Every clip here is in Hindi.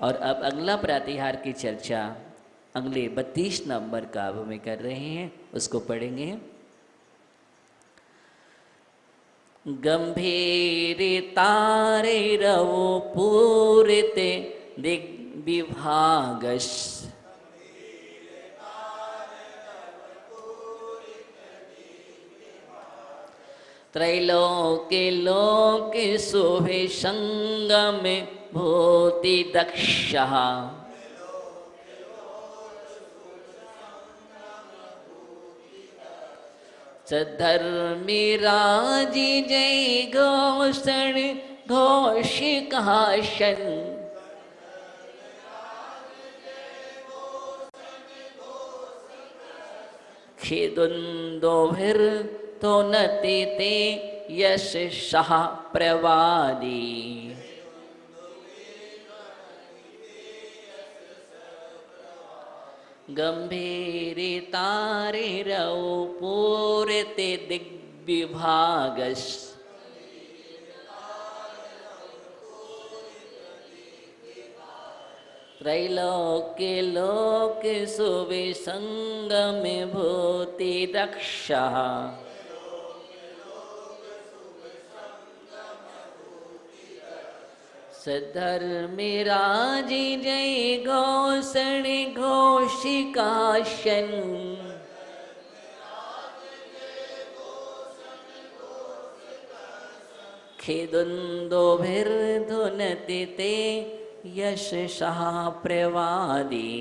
और अब अगला प्रातिहार की चर्चा अगले 32 नंबर काव्य में कर रहे हैं, उसको पढ़ेंगे। गंभीर तारे रवो पूरिते दिग्विभागश, त्रैलोक्य लोके शोभे संगम भूति दक्षः, सधर्मी राजी जय घोषण घोषिकाशन, खिदुन्दोभिर्धुनति ते यशः प्रवादी, गंभीर तारे रवो पूरिते दिग्विभागश, त्रैलोक्य लोके शोभे संगम भूति दक्षः, सधर्मी राजी जय घोषण घोषिकाशन, खिदुन्दोभिर्धुनति ते यशः प्रवादी,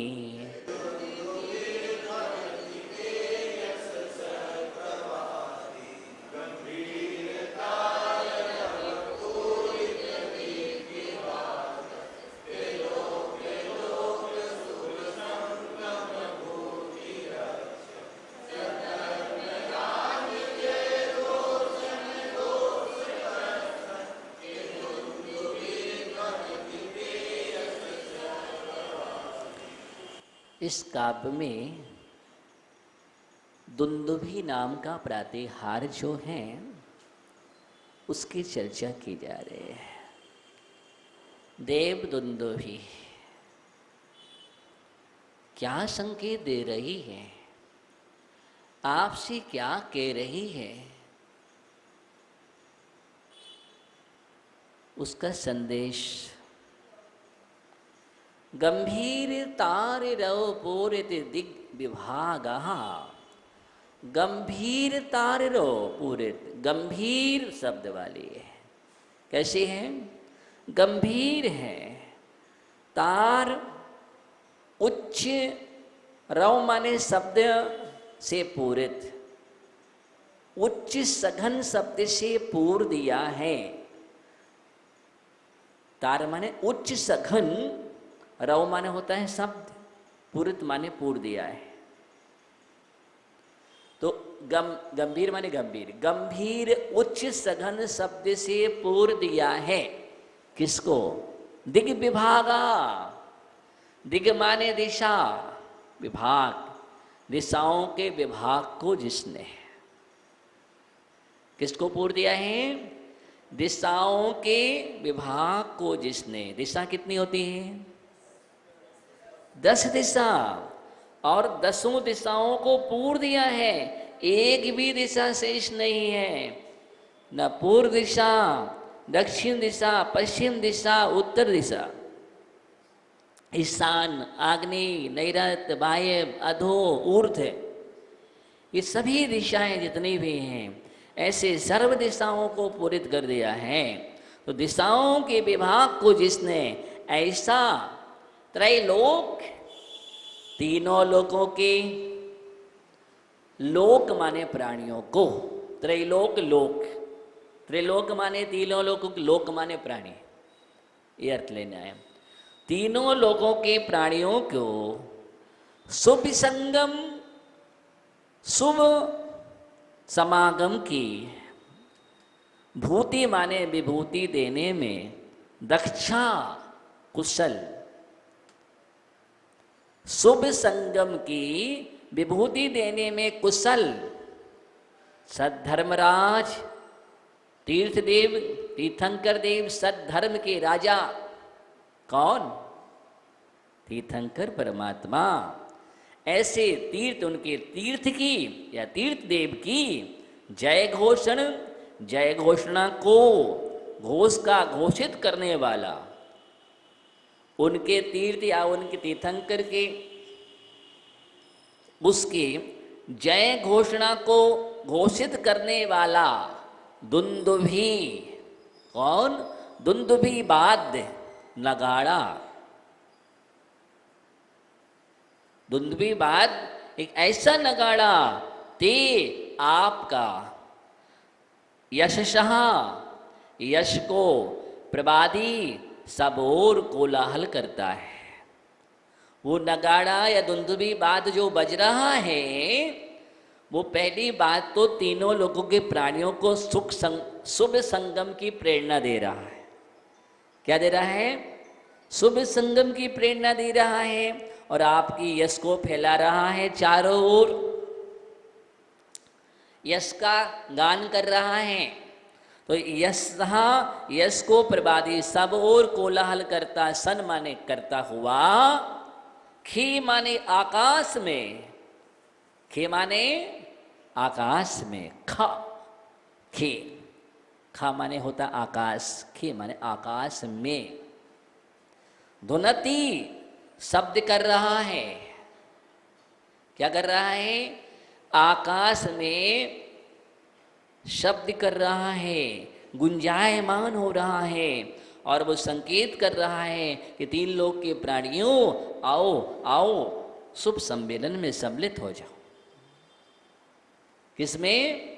इस काव्य में दुंदुभी नाम का प्रातिहार जो है उसकी चर्चा की जा रही है। देव दुंदुभी क्या संकेत दे रही है, आपसे क्या कह रही है, उसका संदेश। गंभीर तारे रव पूरित दिग्विभागः, गंभीर तारे रव पूरित, गंभीर शब्द वाली है। कैसी है? गंभीर है। तार उच्च, रव माने शब्द से पूरित, उच्च सघन शब्द से पूर दिया है। तार माने उच्च सघन, रव माने होता है शब्द, पूरित माने पूर दिया है। तो गंभीर माने गंभीर, गंभीर उच्च सघन शब्द से पूर दिया है। किसको? दिग विभागा। दिग माने दिशा, विभाग दिशाओं के विभाग को जिसने, किसको पूर दिया है? दिशाओं के विभाग को जिसने। दिशा कितनी होती है? 10 दिशा, और 10 दिशाओं को पूर दिया है। एक भी दिशा शेष नहीं है, न पूर्व दिशा, दक्षिण दिशा, पश्चिम दिशा, उत्तर दिशा, ईशान, आग्नेय, नैऋत्य, वायव्य, अधो, ऊर्ध्व, ये सभी दिशाएं जितनी भी हैं, ऐसे सर्व दिशाओं को पूरित कर दिया है। तो दिशाओं के विभाग को जिसने, ऐसा त्रैलोक, तीनों लोकों के, लोक माने प्राणियों को, त्रैलोक लोक, त्रिलोक माने तीनों लोकों के, लोक माने प्राणी, ये अर्थ लेना है। तीनों लोकों के प्राणियों को शुभ संगम, शुभ समागम की, भूति माने विभूति देने में दक्षा, कुशल, शुभ संगम की विभूति देने में कुशल सद्धर्मराज, तीर्थदेव, तीर्थंकर देव, सद्धर्म के राजा। कौन? तीर्थंकर परमात्मा। ऐसे तीर्थ, उनके तीर्थ की या तीर्थ देव की जय घोषण, जय घोषणा को घोष का घोषित करने वाला, उनके तीर्थ या उनके तीर्थंकर के उसकी जय घोषणा को घोषित करने वाला दुंदुभी। कौन? दुंदुभी वाद्य, नगाड़ा। दुंदुभी वाद्य एक ऐसा नगाड़ा, ते आपका यशः, यश को प्रबादी सब ओर कोलाहल करता है। वो नगाड़ा या दुंदुभी वाद्य जो बज रहा है, वो पहली बात तो तीनों लोगों के प्राणियों को शुभ संगम की प्रेरणा दे रहा है। क्या दे रहा है? शुभ संगम की प्रेरणा दे रहा है और आपकी यश को फैला रहा है चारों ओर। यश का गान कर रहा है। तो यश को प्रबादी सब ओर कोलाहल करता, सन माने करता हुआ, खी माने आकाश में, खे माने आकाश में, खा खे, खा माने होता आकाश, खे माने आकाश में, धुनती शब्द कर रहा है। क्या कर रहा है? आकाश में शब्द कर रहा है, गुंजायमान हो रहा है और वो संकेत कर रहा है कि तीन लोक के प्राणियों, आओ आओ शुभ सम्मेलन में सम्मिलित हो जाओ। किसमें?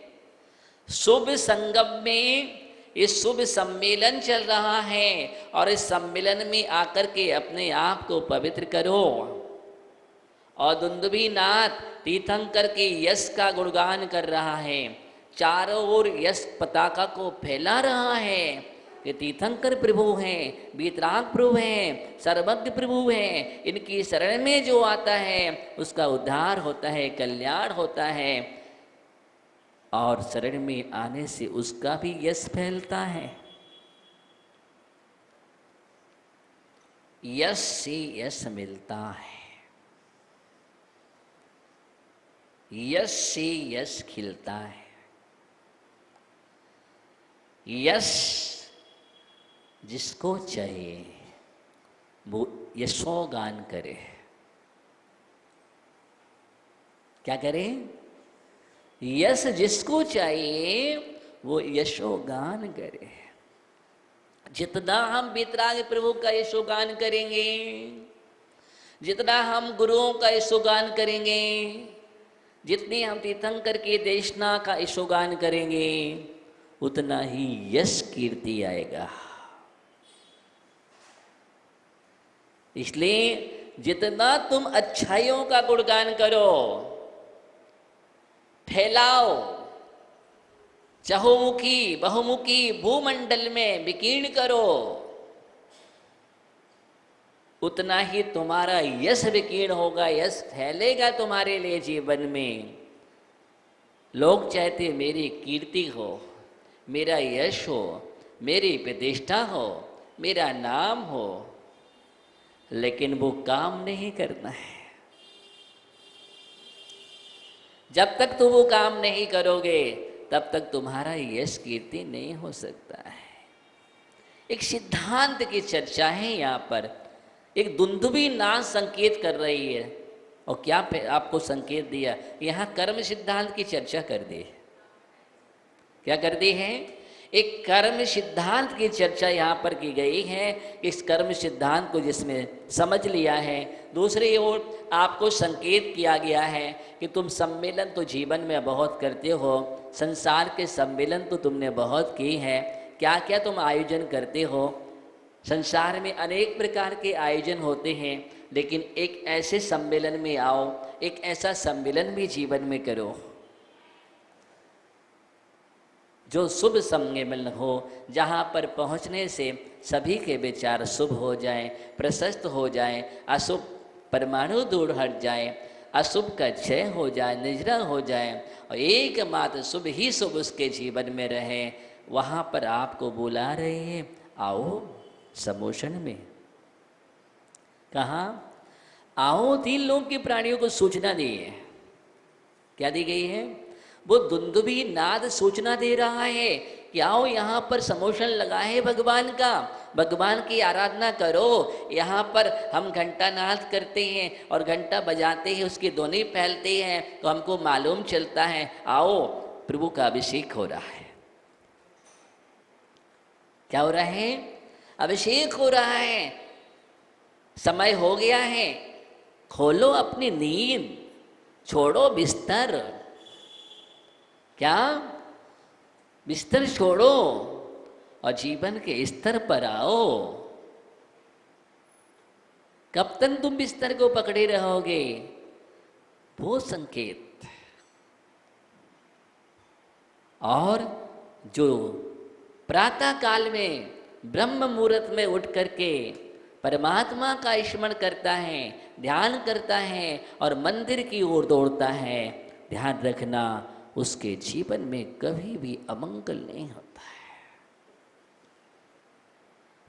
शुभ संगम में। इस शुभ सम्मेलन चल रहा है और इस सम्मेलन में आकर के अपने आप को पवित्र करो। और दुंदुभी नाथ तीर्थंकर के यश का गुणगान कर रहा है, चारों ओर यश पताका को फैला रहा है कि तीर्थंकर प्रभु हैं, वीतराग प्रभु हैं, सर्वज्ञ प्रभु हैं। इनकी शरण में जो आता है उसका उद्धार होता है, कल्याण होता है और शरण में आने से उसका भी यश फैलता है। यश से यश मिलता है, यश से यश खिलता है। यश जिसको चाहिए वो यशोगान करे। क्या करे? यश जिसको चाहिए वो यशोगान करे। जितना हम वीतराग प्रभु का यशोगान करेंगे, जितना हम गुरुओं का यशोगान करेंगे, जितनी हम तीर्थंकर के देशना का यशोगान करेंगे, उतना ही यश कीर्ति आएगा। इसलिए जितना तुम अच्छाइयों का गुणगान करो, फैलाओ, चहुमुखी बहुमुखी भूमंडल में विकीर्ण करो, उतना ही तुम्हारा यश विकीर्ण होगा, यश फैलेगा तुम्हारे लिए जीवन में। लोग चाहते मेरी कीर्ति हो, मेरा यश हो, मेरी प्रतिष्ठा हो, मेरा नाम हो, लेकिन वो काम नहीं करना है। जब तक तुम वो काम नहीं करोगे तब तक तुम्हारा यश कीर्ति नहीं हो सकता है। एक सिद्धांत की चर्चा है यहाँ पर। एक दुंदुभी नाद संकेत कर रही है और क्या आपको संकेत दिया? यहाँ कर्म सिद्धांत की चर्चा कर दी। क्या कर दी है? एक कर्म सिद्धांत की चर्चा यहाँ पर की गई है। इस कर्म सिद्धांत को जिसमें समझ लिया है, दूसरी ओर आपको संकेत किया गया है कि तुम सम्मेलन तो जीवन में बहुत करते हो, संसार के सम्मेलन तो तुमने बहुत की है, क्या क्या तुम आयोजन करते हो। संसार में अनेक प्रकार के आयोजन होते हैं, लेकिन एक ऐसे सम्मेलन में आओ, एक ऐसा सम्मेलन भी जीवन में करो जो शुभ सम्मेलन हो, जहाँ पर पहुँचने से सभी के विचार शुभ हो जाएं, प्रशस्त हो जाएं, अशुभ परमाणु दूर हट जाए, अशुभ का क्षय हो जाए, निजरा हो जाए और एकमात्र शुभ ही शुभ उसके जीवन में रहे। वहाँ पर आपको बुला रहे हैं, आओ समोषण में। कहाँ? आओ, 3 लोग के प्राणियों को सूचना दी है। क्या दी गई है? वो दुंदुभी नाद सूचना दे रहा है कि आओ, यहाँ पर समोशन लगा है भगवान का, भगवान की आराधना करो। यहाँ पर हम घंटा नाद करते हैं और घंटा बजाते हैं, उसकी ध्वनि फैलती है, तो हमको मालूम चलता है आओ प्रभु का अभिषेक हो रहा है। क्या हो रहा है? अभिषेक हो रहा है। समय हो गया है, खोलो अपनी नींद, छोड़ो बिस्तर। क्या? बिस्तर छोड़ो और जीवन के स्तर पर आओ। कब तक तुम बिस्तर को पकड़े रहोगे? वो संकेत। और जो प्रातः काल में ब्रह्म मुहूर्त में उठ करके परमात्मा का स्मरण करता है, ध्यान करता है और मंदिर की ओर दौड़ता है, ध्यान रखना उसके जीवन में कभी भी अमंगल नहीं होता है।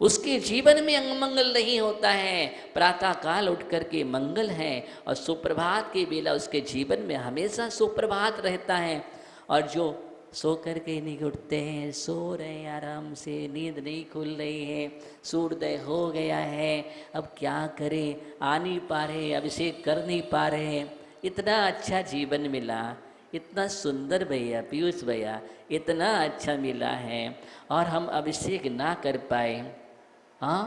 उसके जीवन में अमंगल नहीं होता है। प्रातः काल उठ करके मंगल है और सुप्रभात के बेला उसके जीवन में हमेशा सुप्रभात रहता है। और जो सो करके नहीं उठते हैं, सो रहे हैं आराम से, नींद नहीं खुल रही है, सूर्योदय हो गया है, अब क्या करें, आ नहीं पा रहे, अभिषेक कर नहीं पा रहे। इतना अच्छा जीवन मिला, इतना सुंदर भैया, पीयूष भैया, इतना अच्छा मिला है और हम अभिषेक ना कर पाए। हाँ,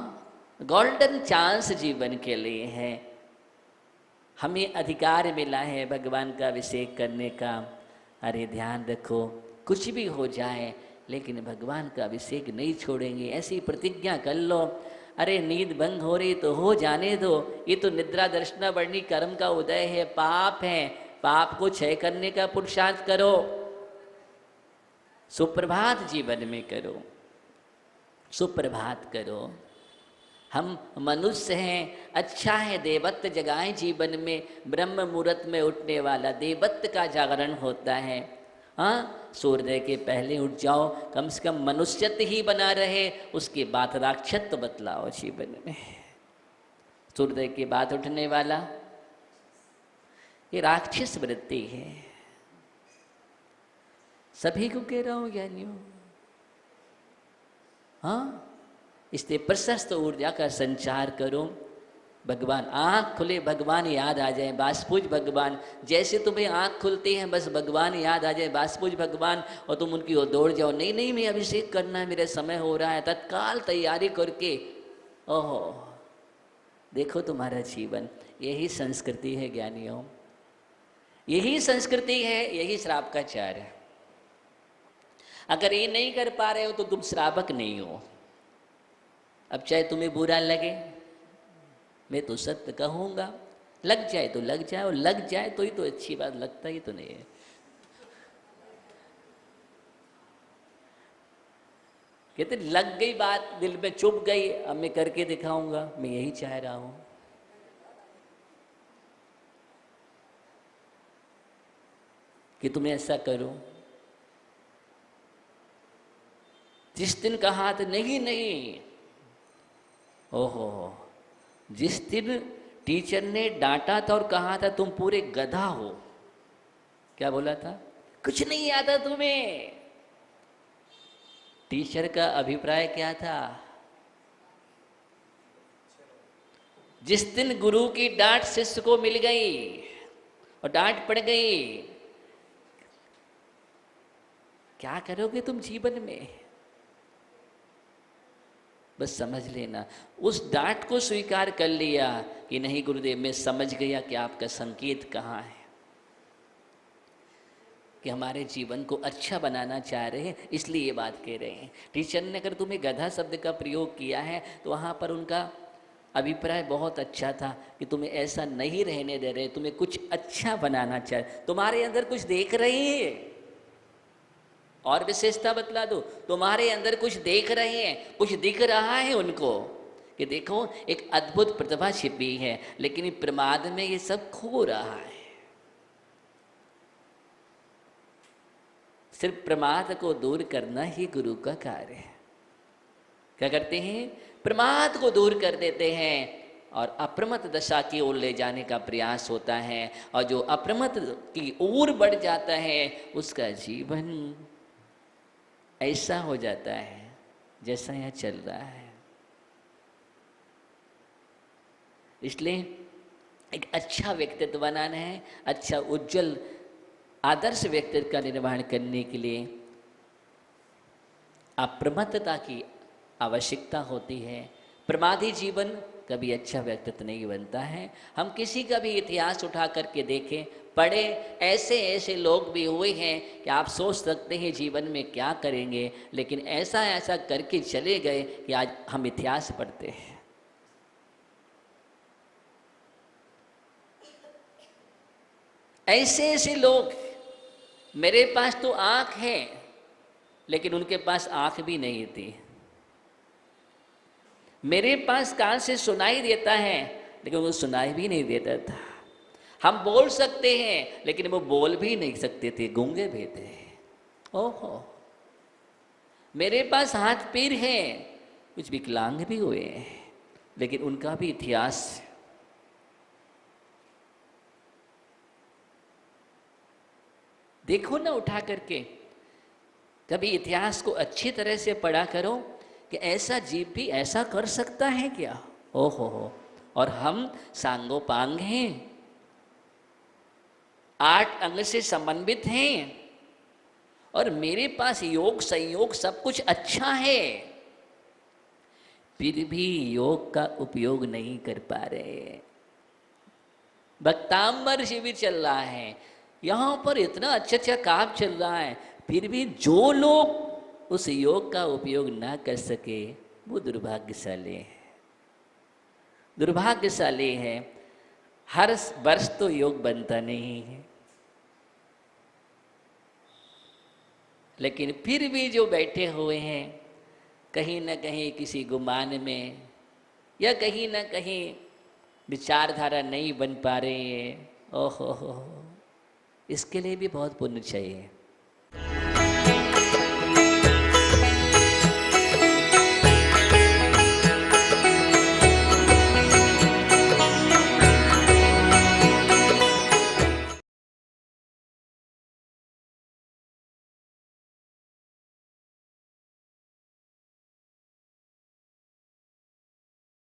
गोल्डन चांस जीवन के लिए है, हमें अधिकार मिला है भगवान का अभिषेक करने का। अरे ध्यान रखो, कुछ भी हो जाए लेकिन भगवान का अभिषेक नहीं छोड़ेंगे, ऐसी प्रतिज्ञा कर लो। अरे नींद भंग हो रही तो हो जाने दो, ये तो निद्रा दर्शना वर्णी कर्म का उदय है, पाप है, पाप को क्षय करने का पुरुषार्थ करो, सुप्रभात जीवन में करो, सुप्रभात करो। हम मनुष्य हैं, अच्छा है देवत्व जगाएं जीवन में, ब्रह्म मुहूर्त में उठने वाला देवत्व का जागरण होता है। हाँ, सूर्योदय के पहले उठ जाओ, कम से कम मनुष्यत्व ही बना रहे, उसके बाद राक्षसत्व बतलाओ जीवन में। सूर्योदय के बाद उठने वाला ये राक्षस वृत्ति है। सभी को कह रहा हूं ज्ञानियों। हाँ, इसलिए प्रशस्त ऊर्जा का संचार करो। भगवान आँख खुले, भगवान याद आ जाए, बासपूज भगवान। जैसे तुम्हें आँख खुलती है बस भगवान याद आ जाए, बासपूज भगवान, और तुम उनकी ओर दौड़ जाओ। नहीं नहीं, मैं अभिषेक करना है, मेरा समय हो रहा है, तत्काल तैयारी करके। ओहो, देखो तुम्हारा जीवन, यही संस्कृति है ज्ञानियों, यही संस्कृति है, यही श्राप का चार है। अगर ये नहीं कर पा रहे हो तो तुम श्रावक नहीं हो। अब चाहे तुम्हें बुरा लगे, मैं तो सत्य कहूंगा, लग जाए तो लग जाए, और लग जाए तो ही तो अच्छी बात, लगता ही तो नहीं है। कहते लग गई बात, दिल में चुभ गई, अब मैं करके दिखाऊंगा, मैं यही चाह रहा हूं। कि तुम्हें ऐसा करो। जिस दिन कहा था नहीं नहीं, ओहो, जिस दिन टीचर ने डांटा था और कहा था तुम पूरे गधा हो, क्या बोला था? कुछ नहीं आता तुम्हें। टीचर का अभिप्राय क्या था? जिस दिन गुरु की डांट शिष्य को मिल गई और डांट पड़ गई, क्या करोगे तुम जीवन में? बस समझ लेना, उस डांट को स्वीकार कर लिया कि नहीं गुरुदेव, मैं समझ गया कि आपका संकेत कहाँ है, कि हमारे जीवन को अच्छा बनाना चाह रहे हैं, इसलिए ये बात कह रहे हैं। टीचर ने अगर तुम्हें गधा शब्द का प्रयोग किया है तो वहाँ पर उनका अभिप्राय बहुत अच्छा था कि तुम्हें ऐसा नहीं रहने दे रहे, तुम्हें कुछ अच्छा बनाना चाह, तुम्हारे अंदर कुछ देख रही है। और विशेषता बतला दो, तुम्हारे अंदर कुछ देख रहे हैं, कुछ दिख रहा है उनको कि देखो एक अद्भुत प्रतिभा छिपी है, लेकिन प्रमाद में ये सब खो रहा है। सिर्फ प्रमाद को दूर करना ही गुरु का कार्य है। क्या करते हैं? प्रमाद को दूर कर देते हैं और अप्रमत्त दशा की ओर ले जाने का प्रयास होता है। और जो अप्रमत्त की ओर बढ़ जाता है उसका जीवन ऐसा हो जाता है जैसा यहाँ चल रहा है। इसलिए एक अच्छा व्यक्तित्व बनाना है, अच्छा उज्जवल आदर्श व्यक्तित्व का निर्माण करने के लिए अप्रमत्तता की आवश्यकता होती है। प्रमादी जीवन कभी अच्छा व्यक्तित्व नहीं बनता है। हम किसी का भी इतिहास उठा करके देखें, पढ़े, ऐसे ऐसे लोग भी हुए हैं कि आप सोच सकते हैं जीवन में क्या करेंगे, लेकिन ऐसा ऐसा करके चले गए कि आज हम इतिहास पढ़ते हैं। ऐसे ऐसे लोग, मेरे पास तो आँख है लेकिन उनके पास आँख भी नहीं थी। मेरे पास कान से सुनाई देता है लेकिन वो सुनाई भी नहीं देता था। हम बोल सकते हैं लेकिन वो बोल भी नहीं सकते थे, गूंगे भी थे। ओहो, मेरे पास हाथ पैर है, कुछ विकलांग भी हुए हैं, लेकिन उनका भी इतिहास। देखो ना उठा करके, कभी इतिहास को अच्छी तरह से पढ़ा करो कि ऐसा जीव भी ऐसा कर सकता है क्या। ओहो हो, और हम सांगोपांग हैं, 8 अंग से समन्वित हैं, और मेरे पास योग संयोग सब कुछ अच्छा है, फिर भी योग का उपयोग नहीं कर पा रहे। भक्तांबर शिविर चल रहा है, यहाँ पर इतना अच्छा अच्छा काम चल रहा है, फिर भी जो लोग उस योग का उपयोग ना कर सके वो दुर्भाग्यशाली है, दुर्भाग्यशाली है। हर वर्ष तो योग बनता नहीं है, लेकिन फिर भी जो बैठे हुए हैं कहीं ना कहीं किसी गुमान में, या कहीं ना कहीं विचारधारा नहीं बन पा रही है, ओहो हो, इसके लिए भी बहुत पुण्य चाहिए।